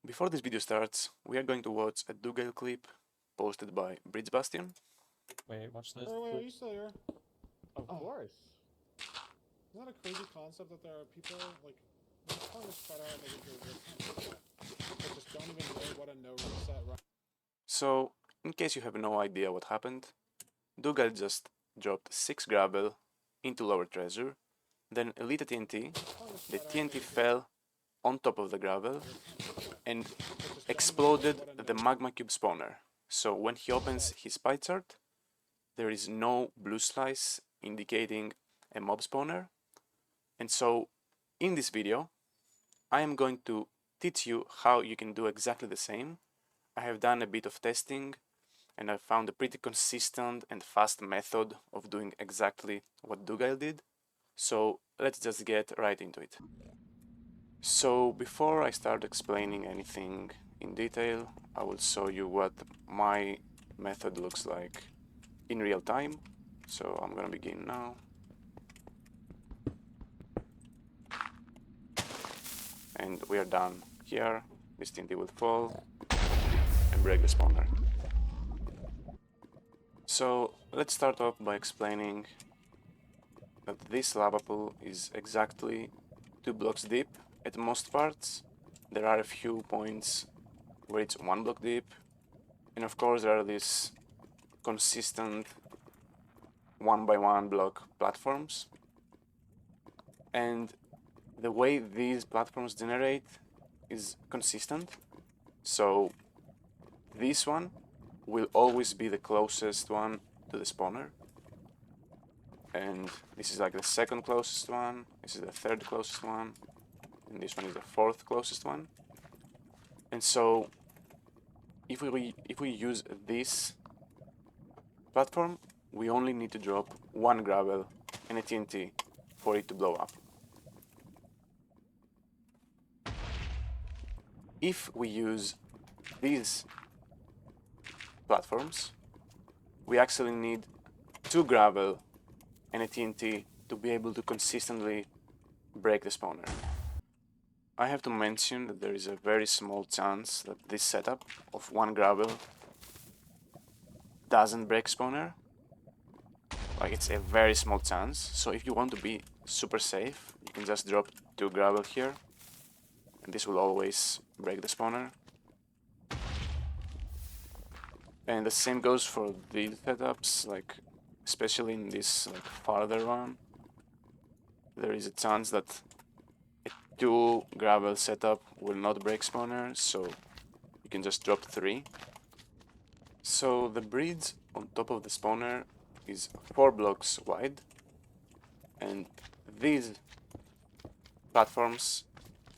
Before this video starts, we are going to watch a doogile clip posted by Bastion. Wait, watch this. Wait, are you still here? Of course. Isn't that a crazy concept that there are people, like, I'm just calling this spread out, like, they just don't even know what a no reset run. So, in case you have no idea what happened, doogile just dropped 6 gravel into lower treasure, then lit a TNT, the TNT fell on top of the gravel and exploded the magma cube spawner. So when he opens his pie chart, there is no blue slice indicating a mob spawner. And so in this video, I am going to teach you how you can do exactly the same. I have done a bit of testing and I found a pretty consistent and fast method of doing exactly what doogile did. So let's just get right into it. So before I start explaining anything in detail, I will show you what my method looks like in real time. So I'm gonna begin now. And we are done here. This TNT will fall and break the spawner. So let's start off by explaining that this lava pool is exactly 2 blocks deep at most parts. There are a few points where it's 1 block deep, and of course there are these consistent 1 by 1 block platforms. And the way these platforms generate is consistent. So this one will always be the closest one to the spawner. And this is like the second closest one, this is the third closest one, and this one is the fourth closest one. And so if we use this platform, we only need to drop 1 gravel and a TNT for it to blow up. If we use these platforms, we actually need 2 gravel and a TNT to be able to consistently break the spawner. I have to mention that there is a very small chance that this setup of 1 gravel doesn't break spawner. Like, it's a very small chance, so if you want to be super safe, you can just drop 2 gravel here, and this will always break the spawner. And the same goes for these setups, like especially in this farther one, there is a chance that a 2 gravel setup will not break spawner, so you can just drop 3. So the bridge on top of the spawner is 4 blocks wide, and these platforms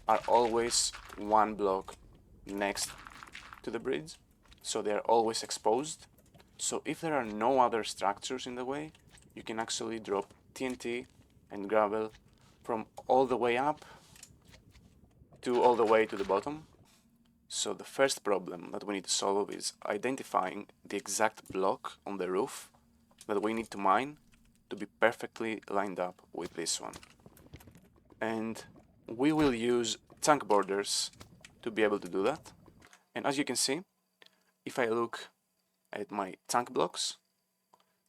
are always 1 block next to the bridge, so they are always exposed. So if there are no other structures in the way, you can actually drop TNT and gravel from all the way up to all the way to the bottom. So the first problem that we need to solve is identifying the exact block on the roof that we need to mine to be perfectly lined up with this one. And we will use chunk borders to be able to do that. And as you can see, if I look at my chunk blocks,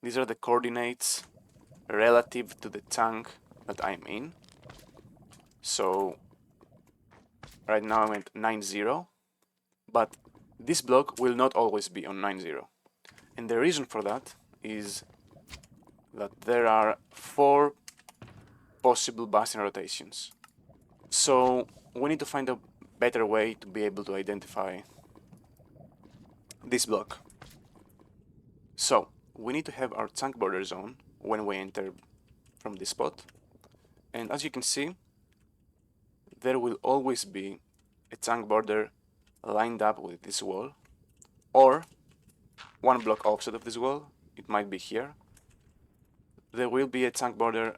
these are the coordinates relative to the chunk that I'm in. So right now I'm at 9,0, but this block will not always be on 9,0. And the reason for that is that there are 4 possible Bastion rotations. So we need to find a better way to be able to identify this block. So we need to have our chunk border zone when we enter from this spot. And as you can see, there will always be a chunk border lined up with this wall, or 1 block offset of this wall. It might be here. There will be a chunk border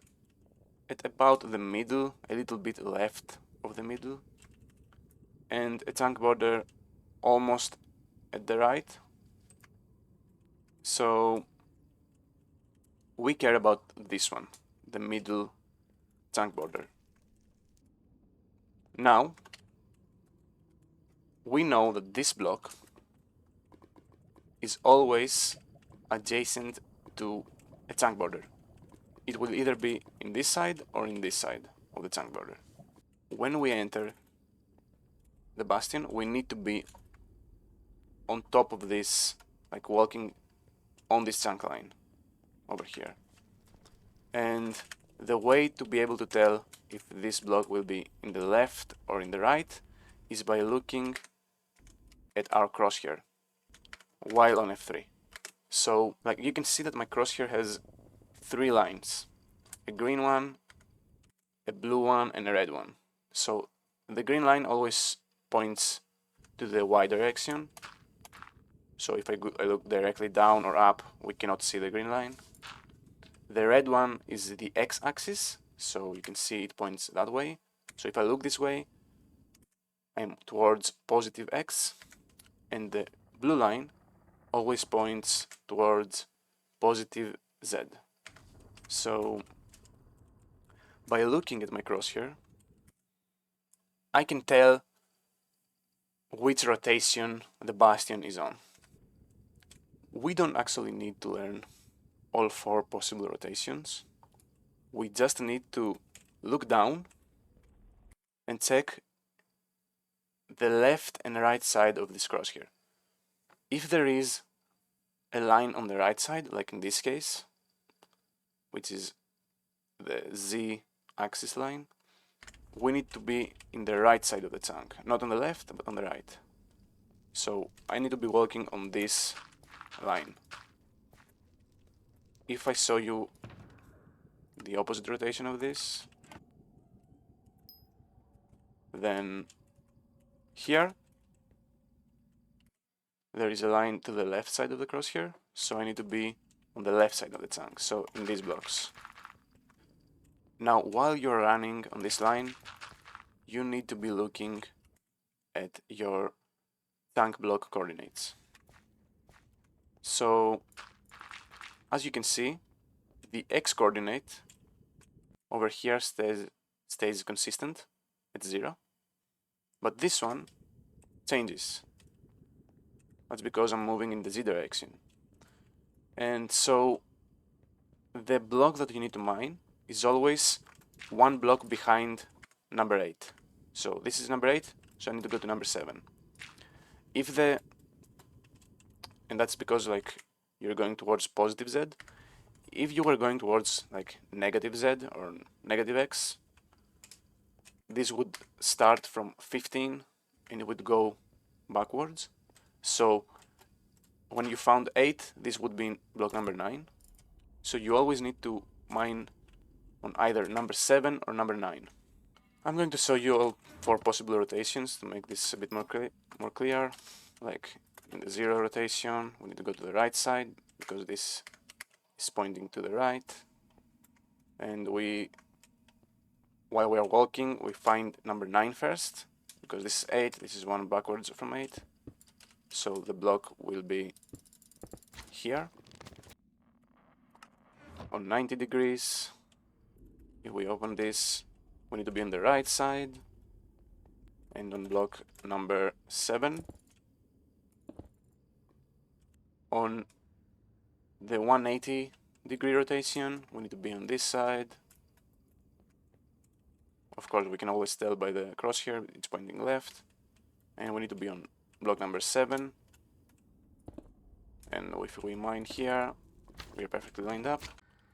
at about the middle, a little bit left of the middle, and a chunk border almost at the right. So we care about this one, the middle chunk border. Now we know that this block is always adjacent to a chunk border. It will either be in this side or in this side of the chunk border. When we enter the Bastion, we need to be on top of this, like walking on this chunk line over here. And the way to be able to tell if this block will be in the left or in the right is by looking at our crosshair while on F3. So, like, you can see that my crosshair has 3 lines: a green one, a blue one, and a red one. So the green line always points to the Y direction. So if I look directly down or up, we cannot see the green line. The red one is the x-axis, so you can see it points that way. So if I look this way, I'm towards positive x, and the blue line always points towards positive z. So by looking at my crosshair, I can tell which rotation the Bastion is on. We don't actually need to learn all 4 possible rotations. We just need to look down and check the left and right side of this crosshair. If there is a line on the right side, like in this case, which is the z-axis line, we need to be in the right side of the chunk, not on the left, but on the right. So I need to be walking on this line. If I show you the opposite rotation of this, then here there is a line to the left side of the crosshair, so I need to be on the left side of the chunk, so in these blocks. Now, while you're running on this line, you need to be looking at your chunk block coordinates. So, as you can see, the x coordinate over here stays consistent at 0, but this one changes. That's because I'm moving in the z direction. And so the block that you need to mine is always 1 block behind number 8. So this is number 8, so I need to go to number 7. And that's because, like, you're going towards positive z. If you were going towards, like, negative z or negative x, this would start from 15 and it would go backwards. So when you found 8, this would be block number 9. So you always need to mine on either number 7 or number 9. I'm going to show you all 4 possible rotations to make this a bit more clear. Like in the 0 rotation, we need to go to the right side because this is pointing to the right. And while we are walking, we find number 9 first, because this is 8, this is 1 backwards from 8. So the block will be here on 90 degrees. If we open this, we need to be on the right side, and on block number 7, on the 180 degree rotation, we need to be on this side. Of course, we can always tell by the crosshair, it's pointing left, and we need to be on block number 7. And if we mine here, we are perfectly lined up.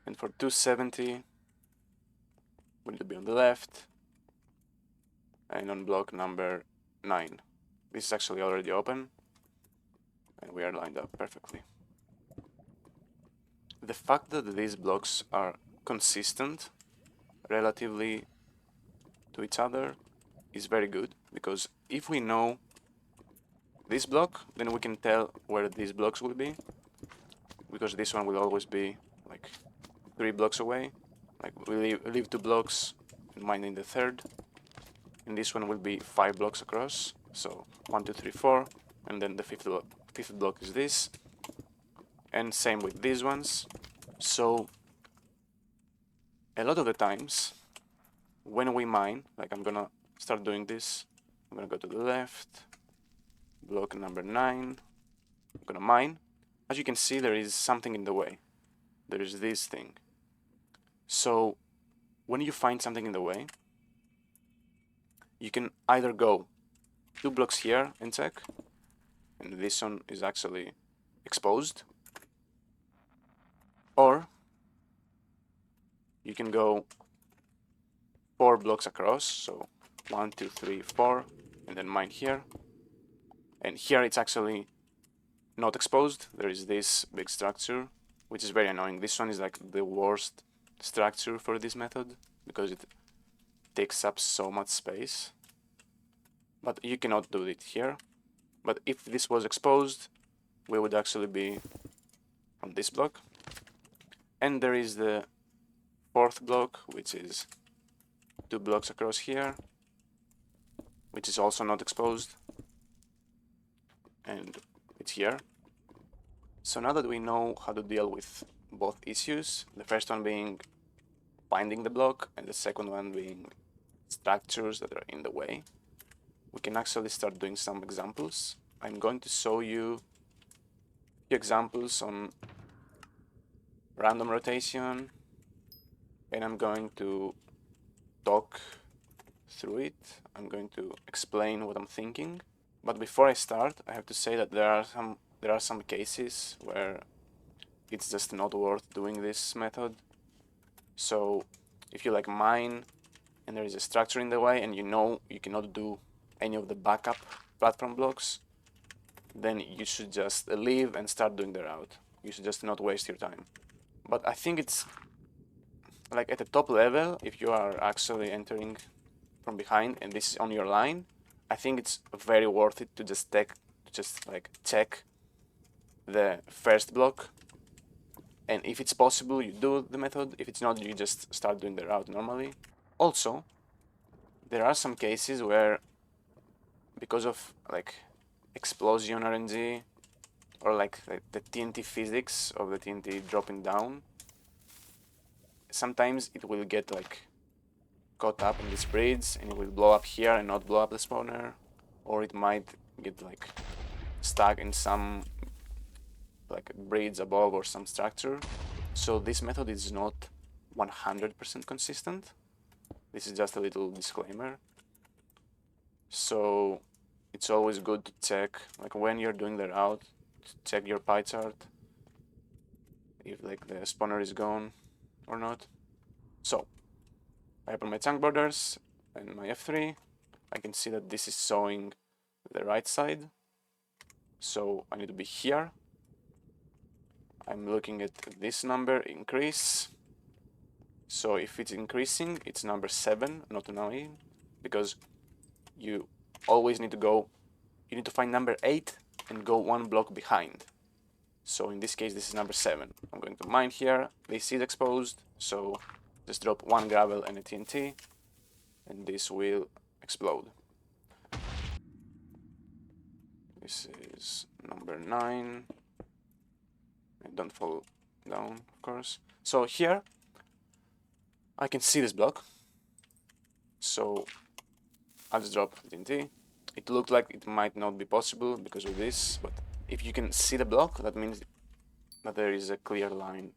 And for 270, we need to be on the left, and on block number 9. This is actually already open, and we are lined up perfectly. The fact that these blocks are consistent relatively to each other is very good, because if we know this block, then we can tell where these blocks will be, because this one will always be like 3 blocks away. Like we leave 2 blocks and mine in the 3rd, and this one will be 5 blocks across, so 1, 2, 3, 4, and then the 5th block is this, and same with these ones. So a lot of the times when we mine, like I'm gonna start doing this, I'm gonna go to the left, block number 9. I'm gonna mine. As you can see, there is something in the way. There is this thing. So when you find something in the way, you can either go 2 blocks here and check, and this one is actually exposed, or you can go 4 blocks across, so 1, 2, 3, 4, and then mine here, and here it's actually not exposed. There is this big structure, which is very annoying. This one is like the worst structure for this method because it takes up so much space, but you cannot do it here. But if this was exposed, we would actually be on this block, and there is the 4th block, which is 2 blocks across here, which is also not exposed, and it's here. So now that we know how to deal with both issues, the first one being finding the block and the second one being structures that are in the way, we can actually start doing some examples. I'm going to show you a few examples on random rotation, and I'm going to talk through it. I'm going to explain what I'm thinking. But before I start, I have to say that there are some cases where it's just not worth doing this method. So if you like mine and there is a structure in the way and you know you cannot do any of the backup platform blocks, then you should just leave and start doing the route. You should just not waste your time. But I think it's like at the top level, if you are actually entering from behind and this is on your line, I think it's very worth it to just check the first block, and if it's possible you do the method. If it's not, you just start doing the route normally. Also, there are some cases where, because of like explosion RNG or like the TNT physics of the TNT dropping down, sometimes it will get like caught up in these breeds and it will blow up here and not blow up the spawner, or it might get like stuck in some like breeds above or some structure. So this method is not 100% consistent. This is just a little disclaimer. So it's always good to check, like when you're doing the route, to check your pie chart if like the spawner is gone or not. So I open my chunk borders and my F3. I can see that this is showing the right side, so I need to be here. I'm looking at this number increase. So if it's increasing, it's number 7, not 9, because you always need to go, you need to find number 8 and go 1 block behind. So in this case, this is number 7. I'm going to mine here. This is exposed, so just drop 1 gravel and a TNT, and this will explode. This is number 9. And don't fall down, of course. So here, I can see this block. So I'll just drop TNT. It looked like it might not be possible because of this, but if you can see the block, that means that there is a clear line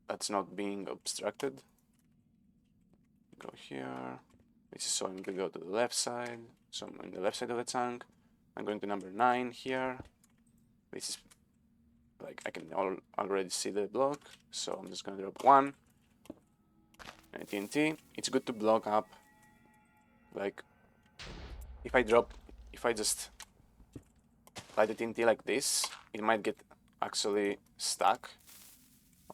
that's not being obstructed. Go here. This is showing to go to the left side. So I'm on the left side of the chunk. I'm going to number 9 here. This is like I can already see the block, so I'm just gonna drop 1 and a TNT. It's good to block up. Like if I just light the TNT like this, it might get actually stuck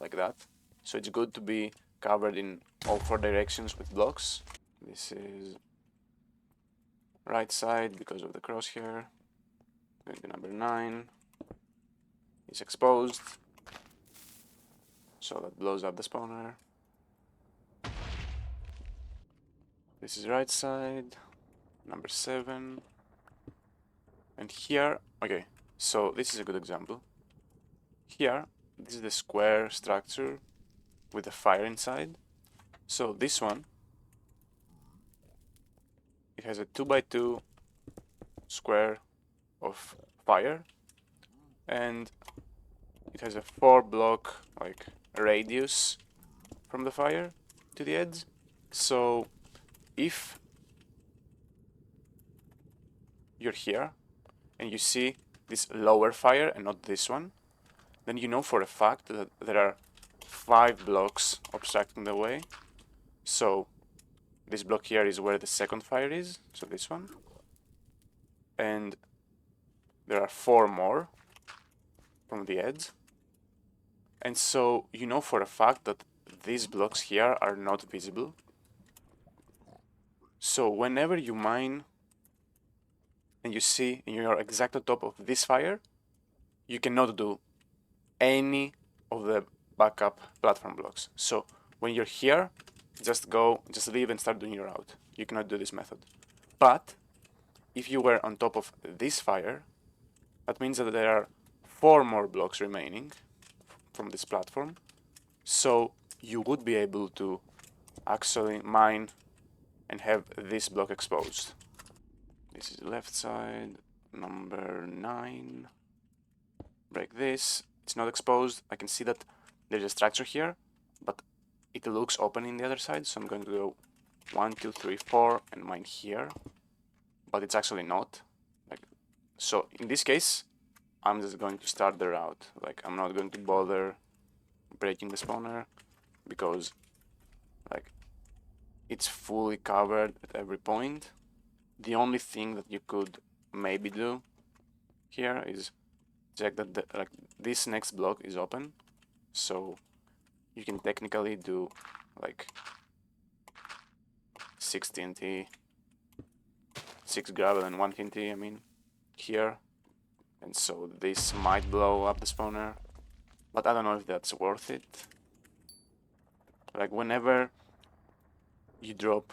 like that. So it's good to be covered in all 4 directions with blocks. This is right side because of the crosshair. Going to number 9. It's exposed, so that blows up the spawner. This is right side, number 7. And here, okay, so this is a good example. Here, this is the square structure with the fire inside. So this one, it has a 2x2 square of fire, and it has a 4-block like radius from the fire to the edge. So if you're here and you see this lower fire and not this one, then you know for a fact that there are 5 blocks obstructing the way. So this block here is where the second fire is, so this one. And there are 4 more from the edge. And so you know for a fact that these blocks here are not visible. So whenever you mine and you see and you're exact on top of this fire, you cannot do any of the backup platform blocks. So when you're here, just leave and start doing your route. You cannot do this method. But if you were on top of this fire, that means that there are 4 more blocks remaining from this platform. So you would be able to actually mine and have this block exposed. This is the left side, number 9. Break this. It's not exposed. I can see that there's a structure here, but it looks open in the other side, so I'm going to go 1, 2, 3, 4 and mine here, but it's actually not. So in this case, I'm just going to start the route. I'm not going to bother breaking the spawner because it's fully covered at every point. The only thing that you could maybe do here is check that this next block is open, so you can technically do 6 TNT, 6 gravel and 1 TNT, I mean, here. And so this might blow up the spawner, but I don't know if that's worth it. Whenever you drop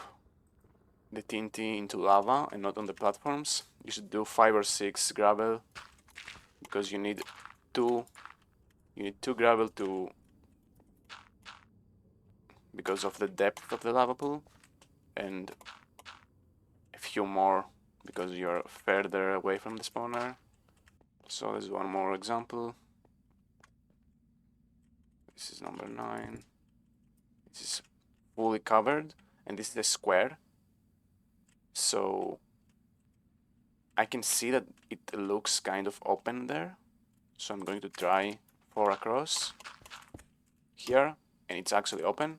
the TNT into lava and not on the platforms, you should do 5 or 6 gravel, because you need 2 gravel because of the depth of the lava pool, and a few more because you're further away from the spawner. So there's one more example. This is number 9. This is fully covered, and this is the square. So I can see that it looks kind of open there. So I'm going to try 4 across here, and it's actually open.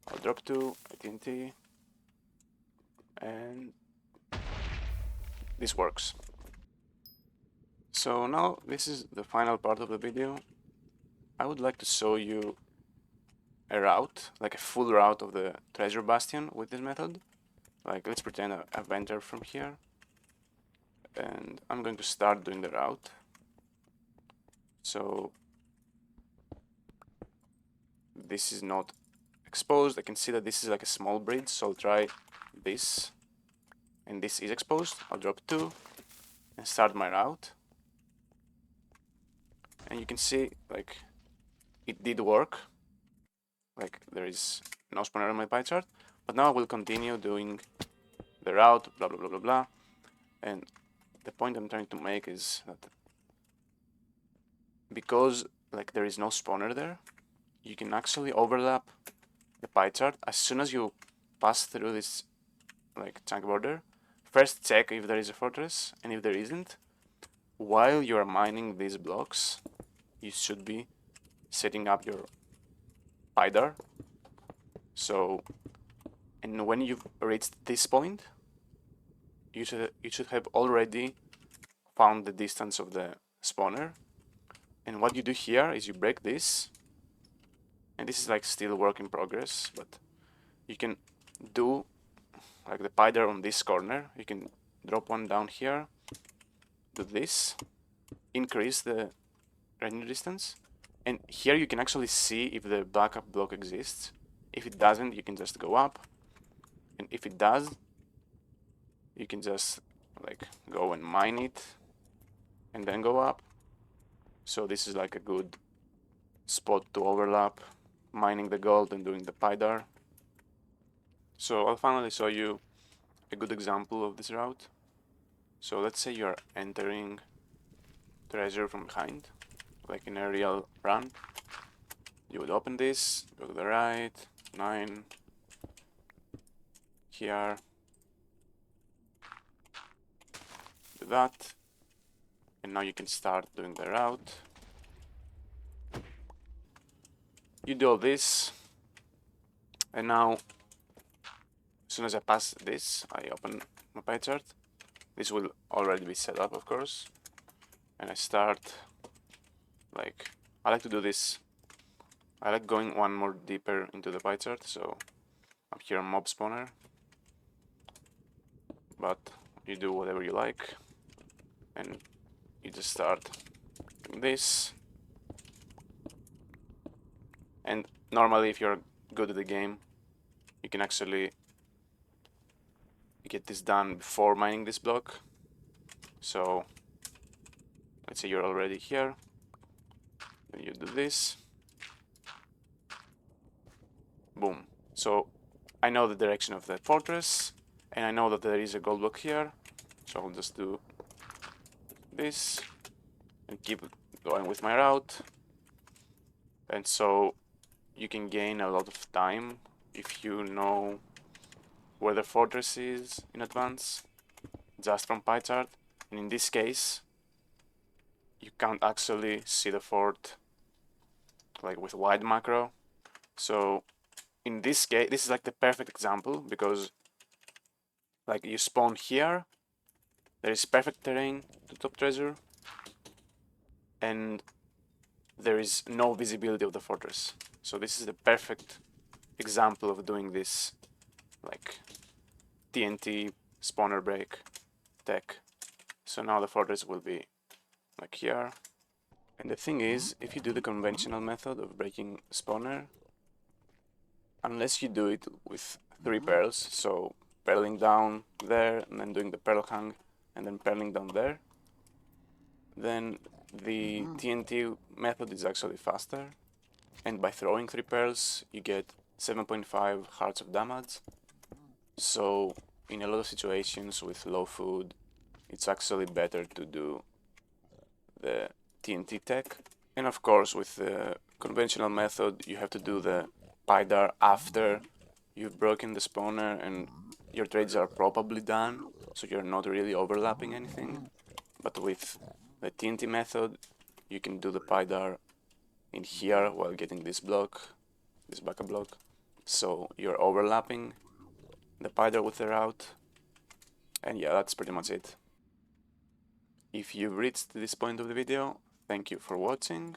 I'll drop 2 TNT, and this works. So now this is the final part of the video. I would like to show you a route, a full route of the treasure bastion with this method. Let's pretend I've entered from here, and I'm going to start doing the route. So this is not exposed. I can see that this is a small bridge, so I'll try this, and this is exposed. I'll drop 2 and start my route, and you can see it did work. There is no spawner on my pie chart, but now I will continue doing the route, blah blah blah blah blah. And the point I'm trying to make is that because there is no spawner there, you can actually overlap the pie chart as soon as you pass through this chunk border. First check if there is a fortress, and if there isn't, while you are mining these blocks, you should be setting up your Piedar. So, and when you've reached this point, you should have already found the distance of the spawner. And what you do here is you break this, and this is still work in progress, but you can do the Piedar on this corner. You can drop one down here, do this, increase the render distance, and here you can actually see if the backup block exists. If it doesn't, you can just go up, and if it does, you can just go and mine it and then go up. So this is a good spot to overlap mining the gold and doing the Piedar. So I'll finally show you a good example of this route. So let's say you're entering treasure from behind, like in a real run. You would open this, go to the right, 9, here, do that, and now you can start doing the route. You do all this, and now, as soon as I pass this, I open my pie chart. This will already be set up, of course, and I start, like, I like to do this. I like going one more deeper into the pie chart, so I'm here on mob spawner, but you do whatever you like, and you just start doing this. And normally, if you're good at the game, you can actually get this done before mining this block. So let's say you're already here, then you do this, boom. So I know the direction of the fortress, and I know that there is a gold block here, so I'll just do this and keep going with my route. And so you can gain a lot of time if you know where the fortress is in advance, just from pie chart. And in this case, you can't actually see the fort like with wide macro. So in this case, this is like the perfect example, because like you spawn here, there is perfect terrain to top treasure, and there is no visibility of the fortress. So this is the perfect example of doing this like TNT spawner break tech. So now the fortress will be like here. And the thing is, if you do the conventional method of breaking spawner, unless you do it with 3 pearls, so pearling down there and then doing the pearl hang and then pearling down there, then the TNT method is actually faster. And by throwing 3 pearls, you get 7.5 hearts of damage. So in a lot of situations with low food, it's actually better to do the TNT tech. And of course, with the conventional method, you have to do the Piedar after you've broken the spawner and your trades are probably done, so you're not really overlapping anything. But with the TNT method, you can do the Piedar in here while getting this block, this backup block. So you're overlapping the Piedar with the route. And yeah, that's pretty much it. If you've reached this point of the video, thank you for watching.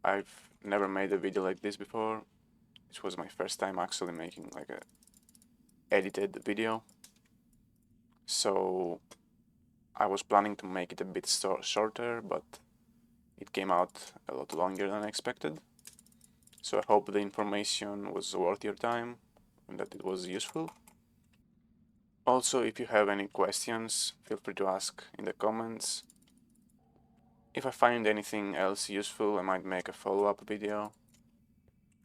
I've never made a video like this before. It was my first time actually making like a edited video. So I was planning to make it a bit shorter, but it came out a lot longer than I expected. So I hope the information was worth your time and that it was useful. Also, if you have any questions, feel free to ask in the comments. If I find anything else useful, I might make a follow-up video.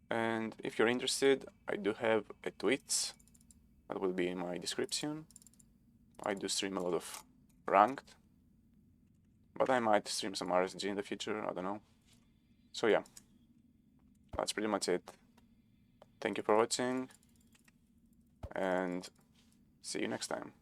And if you're interested, I do have a Twitch that will be in my description. I do stream a lot of ranked, but I might stream some RSG in the future, I don't know. So yeah, that's pretty much it. Thank you for watching, and see you next time.